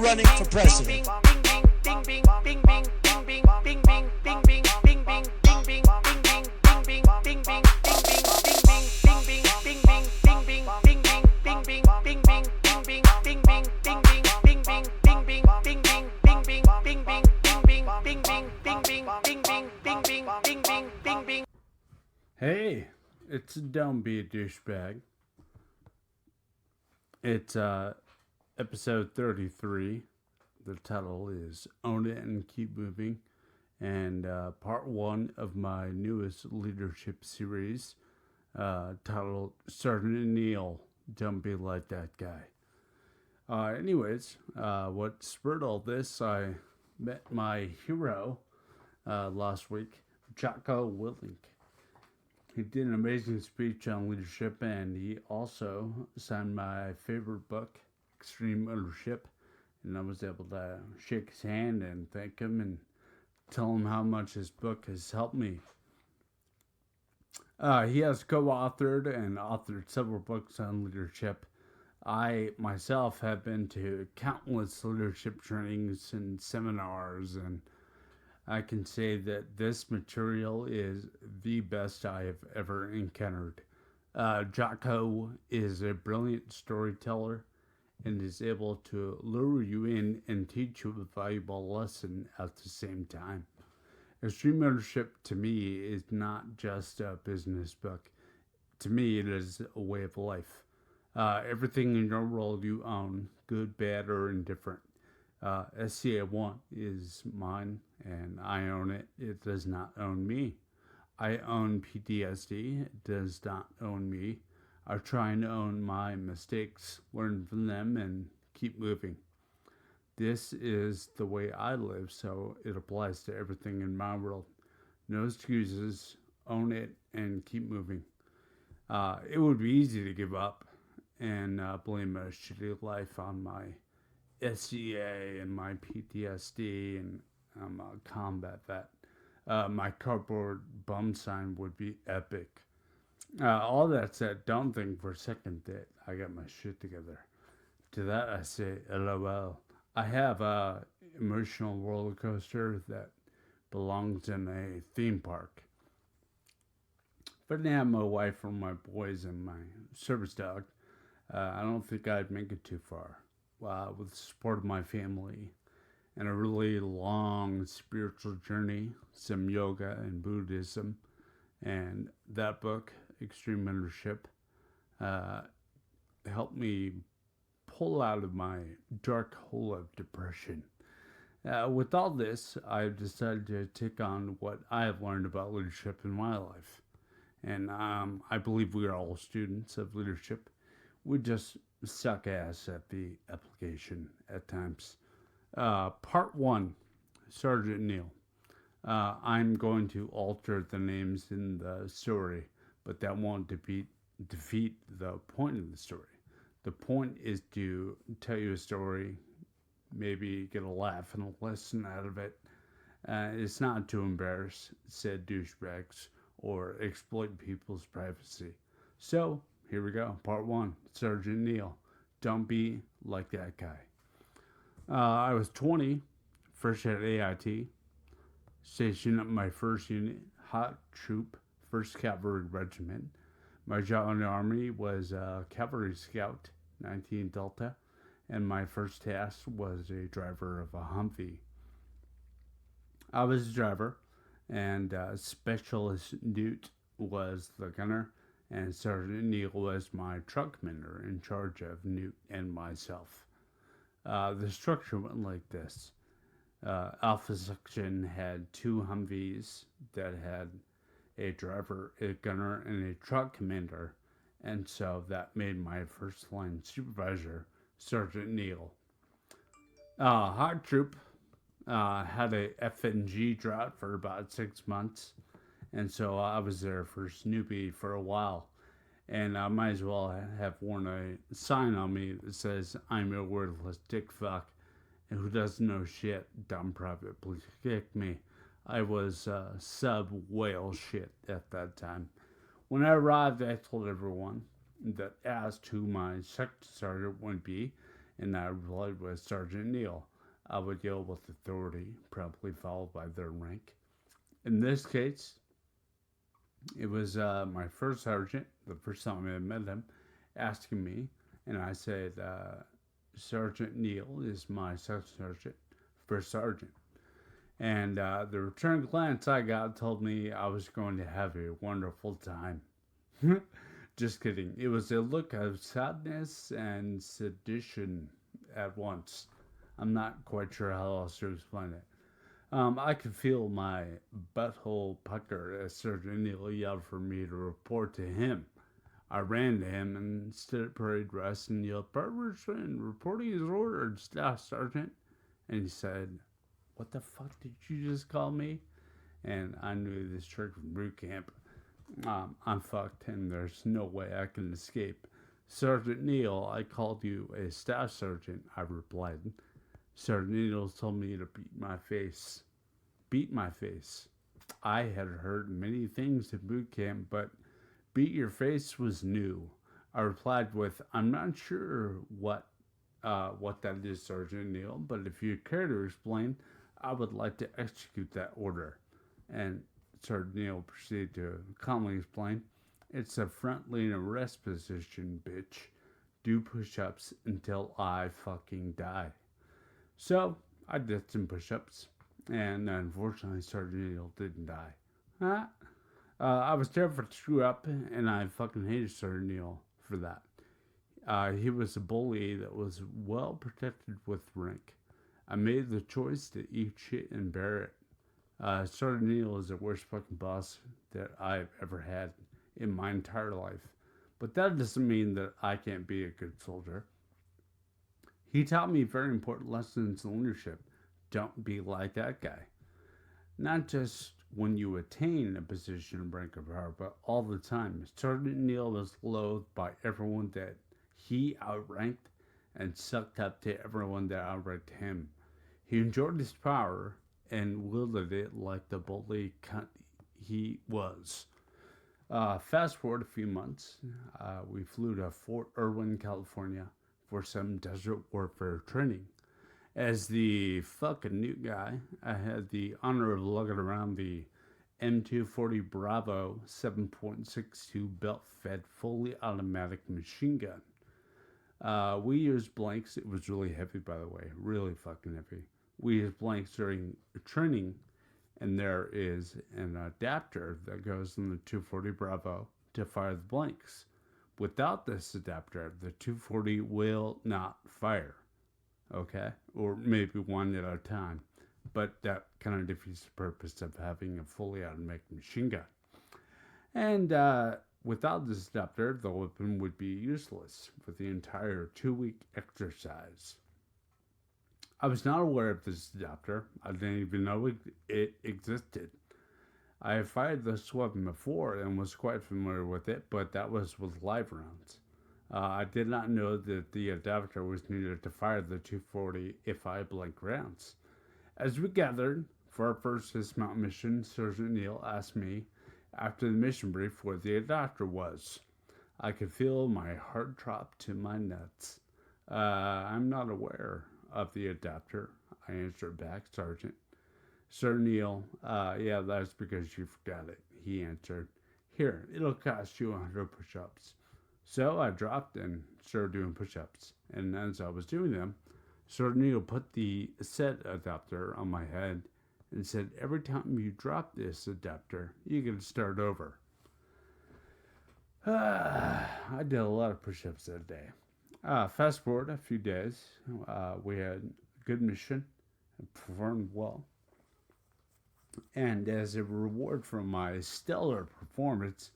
running for president. Hey, it's Don't Be a Douchebag. It's episode 33. The title is Own It and Keep Moving, and part one of my newest leadership series titled Sergeant Neil, Don't Be Like That Guy. Anyways, what spurred all this, I met my hero last week, Jacko Willink. He did an amazing speech on leadership, and he also signed my favorite book, Extreme Ownership. And I was able to shake his hand and thank him and tell him how much his book has helped me. He has co-authored and authored several books on leadership. I myself have been to countless leadership trainings and seminars, and I can say that this material is the best I have ever encountered. Jacko is a brilliant storyteller and is able to lure you in and teach you a valuable lesson at the same time. Extreme Ownership to me is not just a business book. To me, it is a way of life. Everything in your world you own, good, bad, or indifferent. SCA 1 is mine, and I own it. It does not own me. I own PTSD. It does not own me. I try and own my mistakes, learn from them, and keep moving. This is the way I live, so it applies to everything in my world. No excuses. Own it and keep moving. It would be easy to give up and blame a shitty life on my SCA and my PTSD, and I'm a combat vet. My cardboard bum sign would be epic. All that said, don't think for a second that I got my shit together. To that I say, LOL. I have a emotional roller coaster that belongs in a theme park. If I didn't have my wife or my boys and my service dog, I don't think I'd make it too far. With the support of my family and a really long spiritual journey, some yoga and Buddhism, and that book, Extreme Ownership, helped me pull out of my dark hole of depression. With all this, I've decided to take on what I have learned about leadership in my life. And I believe we are all students of leadership. We just suck ass at the application at times. Part 1, Sergeant Neil. I'm going to alter the names in the story, but that won't defeat the point of the story. The point is to tell you a story, maybe get a laugh and a lesson out of it. It's not to embarrass said douchebags or exploit people's privacy. So, here we go. Part 1, Sergeant Neil. Don't be like that guy. I was 20, fresh at AIT, stationed at my first unit, Hot Troop, 1st Cavalry Regiment. My job in the Army was a Cavalry Scout, 19 Delta, and my first task was a driver of a Humvee. I was a driver, and Specialist Newt was the gunner, and Sergeant Neil was my truck commander in charge of Newt and myself. The structure went like this. Alpha Section had 2 Humvees that had a driver, a gunner, and a truck commander, and so that made my first line supervisor, Sergeant Neil. Hot Troop had a FNG drought for about 6 months, and so I was their first newbie for a while. And I might as well have worn a sign on me that says, I'm a worthless dick fuck, and who doesn't know shit, dumb private, please kick me. I was sub-whale shit at that time. When I arrived, I told everyone that asked who my second sergeant would be, And I replied with Sergeant Neil. I would yell with authority, promptly followed by their rank. In this case, it was my first sergeant, the first time I met him, asking me, and I said, Sergeant Neil is my second sergeant, first sergeant. And the return glance I got told me I was going to have a wonderful time. Just kidding. It was a look of sadness and sedition at once. I'm not quite sure how else to explain it. I could feel my butthole pucker as Sergeant Neil yelled for me to report to him. I ran to him and stood at parade rest and yelled, Barberson, reporting is ordered, Staff Sergeant. And he said, what the fuck did you just call me? And I knew this trick from boot camp. I'm fucked and there's no way I can escape. Sergeant Neil, I called you a staff sergeant, I replied. Sergeant Neil told me to beat my face. Beat my face. I had heard many things in boot camp, but beat your face was new. I replied with, I'm not sure what that is, Sergeant Neil, but if you care to explain, I would like to execute that order. And Sergeant Neil proceeded to calmly explain, it's a front lane arrest position, bitch. Do push-ups until I fucking die. So, I did some push-ups, and unfortunately, Sergeant Neil didn't die. Huh? I was terrified to screw up, and I fucking hated Sergeant Neil for that. He was a bully that was well protected with rank. I made the choice to eat shit and bear it. Sergeant Neil is the worst fucking boss that I've ever had in my entire life. But that doesn't mean that I can't be a good soldier. He taught me very important lessons in leadership. Don't be like that guy. Not just when you attain a position of rank or power, but all the time. Sergeant Neil was loathed by everyone that he outranked and sucked up to everyone that outranked him. He enjoyed his power and wielded it like the bully cunt he was. Fast forward a few months, we flew to Fort Irwin, California for some desert warfare training. As the fucking new guy, I had the honor of lugging around the M240 Bravo 7.62 belt-fed fully automatic machine gun. We used blanks. It was really heavy, by the way. Really fucking heavy. We used blanks during training, and there is an adapter that goes in the 240 Bravo to fire the blanks. Without this adapter, the 240 will not fire. Okay? Or maybe one at a time. But that kind of defeats the purpose of having a fully automatic machine gun. And without this adapter, the weapon would be useless for the entire 2-week exercise. I was not aware of this adapter. I didn't even know it existed. I had fired this weapon before and was quite familiar with it, but that was with live rounds. I did not know that the adapter was needed to fire the 240 if I blank rounds. As we gathered for our first dismount mission, Sergeant Neil asked me after the mission brief what the adapter was. I could feel my heart drop to my nuts. I'm not aware of the adapter, I answered back, Sergeant. Sir Neil, yeah, that's because you forgot it, he answered. Here, it'll cost you 100 push-ups. So I dropped and started doing push-ups, and as I was doing them, Sir Neil put the set adapter on my head and said, every time you drop this adapter, you get to start over. I did a lot of push-ups that day. Fast forward a few days, we had a good mission and performed well. And as a reward for my stellar performance,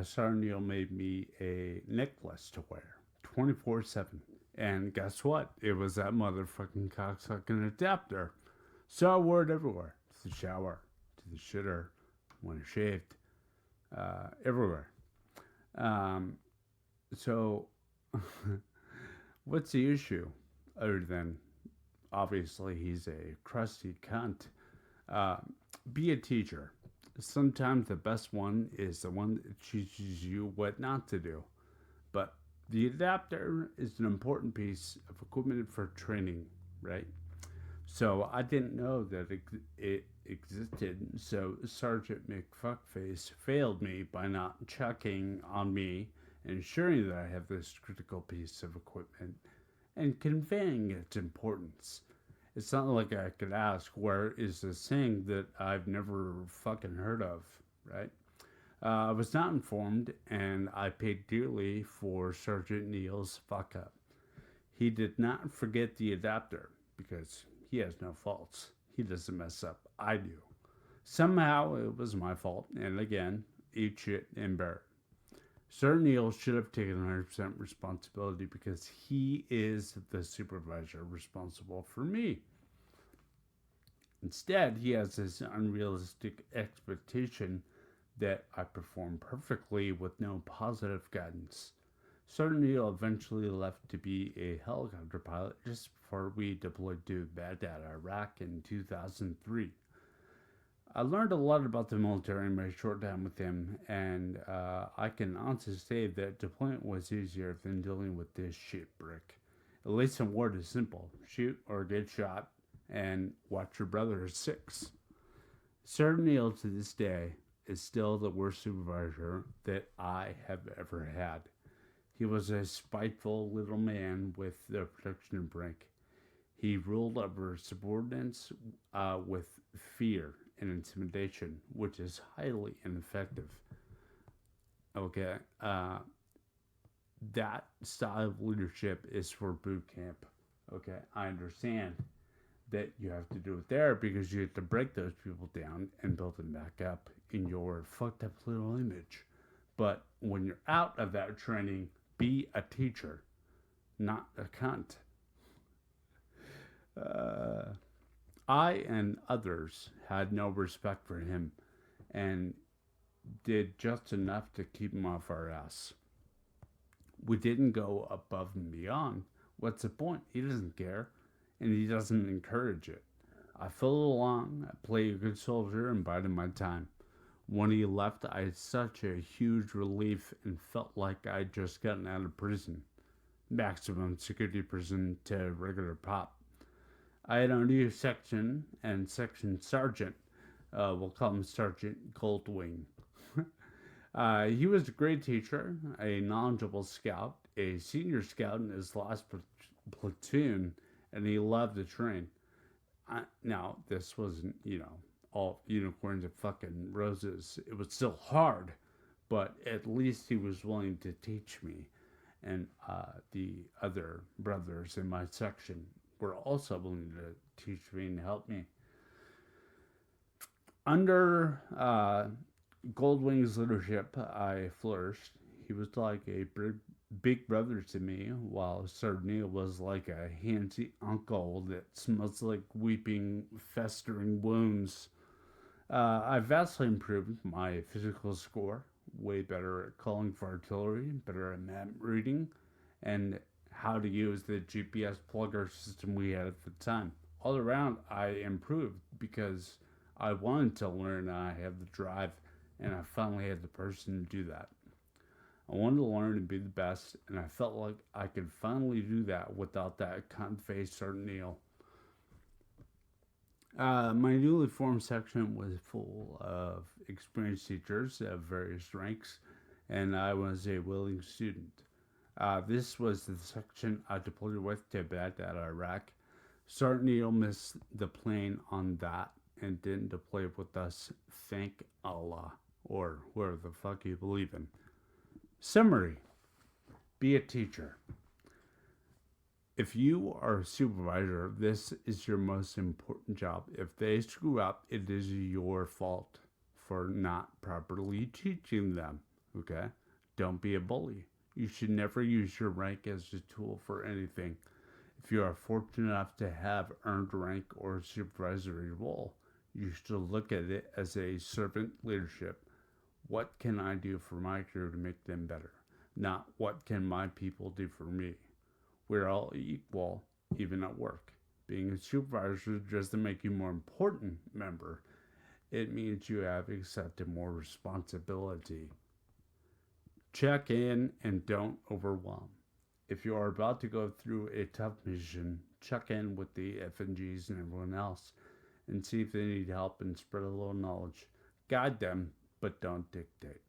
Sergeant Neil made me a necklace to wear 24/7. And guess what? It was that motherfucking cocksucking adapter. So I wore it everywhere. To the shower, to the shitter, when I shaved, everywhere. So, what's the issue? Other than, obviously, he's a crusty cunt. Be a teacher. Sometimes the best one is the one that teaches you what not to do. But The adapter is an important piece of equipment for training, right? So I didn't know that it existed. So Sergeant McFuckface failed me by not checking on me, ensuring that I have this critical piece of equipment and conveying its importance. It's not like I could ask, where is this thing that I've never fucking heard of, right? I was not informed, and I paid dearly for Sergeant Neal's fuck up. He did not forget the adapter, because he has no faults. He doesn't mess up. I do. Somehow it was my fault, and again, eat shit and bear it. Sir Neil should have taken 100% responsibility because he is the supervisor responsible for me. Instead, he has this unrealistic expectation that I perform perfectly with no positive guidance. Sir Neil eventually left to be a helicopter pilot just before we deployed to Baghdad, Iraq in 2003. I learned a lot about the military in my short time with him, and I can honestly say that deployment was easier than dealing with this shit brick. At least in war is simple: shoot or get shot, and watch your brother at 6. Sir Neil, to this day, is still the worst supervisor that I have ever had. He was a spiteful little man with the production brink. He ruled over subordinates with fear and intimidation, which is highly ineffective. Okay, that style of leadership is for boot camp. Okay, I understand that you have to do it there because you have to break those people down and build them back up in your fucked up little image. But when you're out of that training, be a teacher, not a cunt. I and others had no respect for him and did just enough to keep him off our ass. We didn't go above and beyond. What's the point? He doesn't care, and he doesn't encourage it. I followed along, I played a good soldier, and bided my time. When he left, I had such a huge relief and felt like I'd just gotten out of prison. Maximum security prison to regular pop. I had a new section and section sergeant. We'll call him Sergeant Goldwing. He was a great teacher, a knowledgeable scout, a senior scout in his last platoon, and he loved to train. Now, this wasn't, all unicorns and fucking roses. It was still hard, but at least he was willing to teach me. And the other brothers in my section were also willing to teach me and help me. Under Goldwing's leadership, I flourished. He was like a big brother to me, while Sir Neil was like a handsy uncle that smells like weeping, festering wounds. I vastly improved my physical score, way better at calling for artillery, better at map reading, and how to use the GPS plugger system we had at the time. All around, I improved because I wanted to learn, and I had the drive, and I finally had the person to do that. I wanted to learn and be the best, and I felt like I could finally do that without that cunt-faced Sir Neil. My newly formed section was full of experienced teachers of various ranks, and I was a willing student. This was the section I deployed with to Baghdad, Iraq. Sergeant Neil missed the plane on that and didn't deploy with us, thank Allah, or whatever the fuck you believe in. Summary: be a teacher. If you are a supervisor, this is your most important job. If they screw up, it is your fault for not properly teaching them. Okay? Don't be a bully. You should never use your rank as a tool for anything. If you are fortunate enough to have earned rank or supervisory role, you should look at it as a servant leadership. What can I do for my crew to make them better? Not what can my people do for me? We're all equal, even at work. Being a supervisor doesn't make you a more important member. It means you have accepted more responsibility. Check in and don't overwhelm. If you are about to go through a tough mission, check in with the FNGs and everyone else and see if they need help and spread a little knowledge. Guide them, but don't dictate.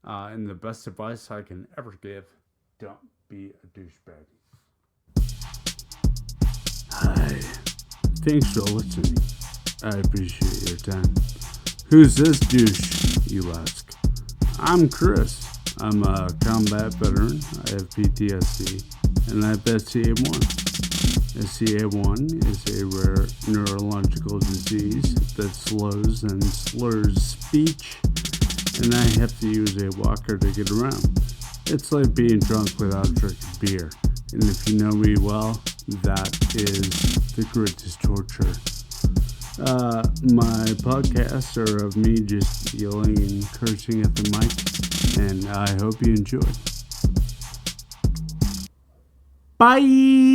And the best advice I can ever give, don't be a douchebag. Hi. Thanks for listening. I appreciate your time. Who's this douche, you ask? I'm Chris. I'm a combat veteran. I have PTSD, and I have SCA1. SCA1 is a rare neurological disease that slows and slurs speech, and I have to use a walker to get around. It's like being drunk without drinking beer, and if you know me well, that is the greatest torture. My podcasts are of me just yelling and cursing at the mic, and I hope you enjoy. Bye!